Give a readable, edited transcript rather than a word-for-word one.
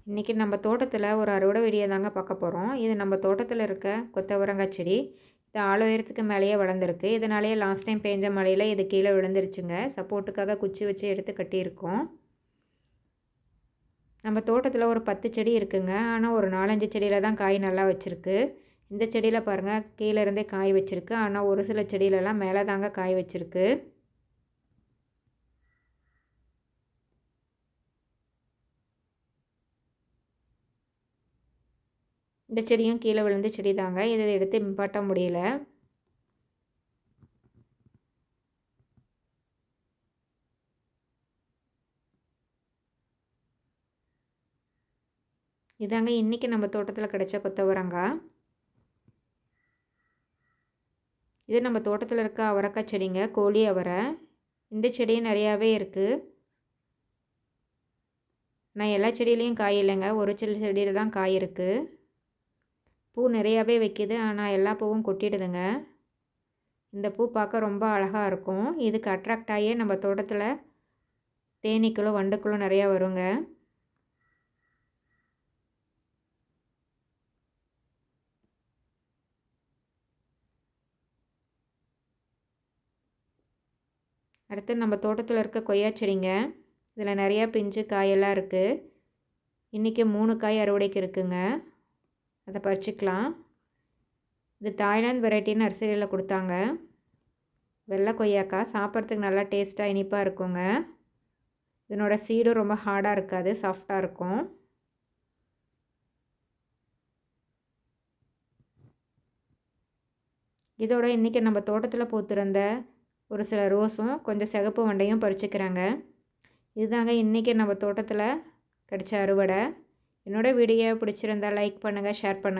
இன்றைக்கி நம்ம தோட்டத்தில் ஒரு அறுவடை வீடியோ தாங்க பார்க்க போகிறோம். இது நம்ம தோட்டத்தில் இருக்க கொத்தவரங்காய் செடி. இது ஆழ உயரத்துக்கு மேலேயே வளர்ந்துருக்கு. இதனாலேயே லாஸ்ட் டைம் பெஞ்ச மழையில் இது கீழே விழுந்துருச்சுங்க. சப்போர்ட்டுக்காக குச்சி வச்சு எடுத்து கட்டியிருக்கோம். நம்ம தோட்டத்தில் ஒரு 10 செடி இருக்குங்க. ஆனால் ஒரு 4-5 செடியில் தான் காய் நல்லா வச்சுருக்கு. இந்த செடியில் பாருங்கள், கீழே இருந்தே காய் வச்சுருக்கு. ஆனால் ஒரு சில செடியிலலாம் மேலே தாங்க காய் வச்சுருக்கு. இந்த செடியும் கீழே விழுந்த செடி தாங்க. இதை எடுத்து நிப்பாட்ட முடியல. இதாங்க இன்றைக்கி நம்ம தோட்டத்தில் கிடைச்ச கொத்தவரங்காய். இது நம்ம தோட்டத்தில் இருக்க அவரைக்காய் செடிங்க, கோழி அவரை. இந்த செடியும் நிறையாவே இருக்குது. நான் எல்லா செடியிலையும் காய் இல்லைங்க, ஒரு சில செடியில் தான் காய் இருக்குது. பூ நிறையாவே வைக்கிது, ஆனால் எல்லா பூவும் கொட்டிடுதுங்க. இந்த பூ பார்க்க ரொம்ப அழகாக இருக்கும். இதுக்கு அட்ராக்ட் ஆகியே நம்ம தோட்டத்தில் தேனீக்களும் வண்டுக்களும் நிறையா வருங்க. அடுத்து நம்ம தோட்டத்தில் இருக்க கொய்யா செடிங்க. இதில் நிறையா பிஞ்சு காயெல்லாம் இருக்குது. இன்றைக்கி 3 காய் அறுவடைக்கு இருக்குங்க. அதை பறிச்சிக்கலாம். இது தாய்லாந்து வெரைட்டின்னு நர்சரியில் கொடுத்தாங்க. வெள்ளை கொய்யாக்காய் சாப்பிட்றதுக்கு நல்லா டேஸ்ட்டாக இனிப்பாக இருக்குங்க. இதனோட சீடும் ரொம்ப ஹார்டாக இருக்காது, சாஃப்டாக இருக்கும். இதோட இன்றைக்கி நம்ம தோட்டத்தில் பூத்திருந்த ஒரு சில ரோஸும் கொஞ்சம் சிகப்பு வண்டையும் பறிச்சுக்கிறாங்க. இதுதாங்க இன்றைக்கி நம்ம தோட்டத்தில் கிடைச்ச அறுவடை. என்னோடய வீடியோ பிடிச்சிருந்தால் லைக் பண்ணுங்கள், ஷேர் பண்ணுங்கள்.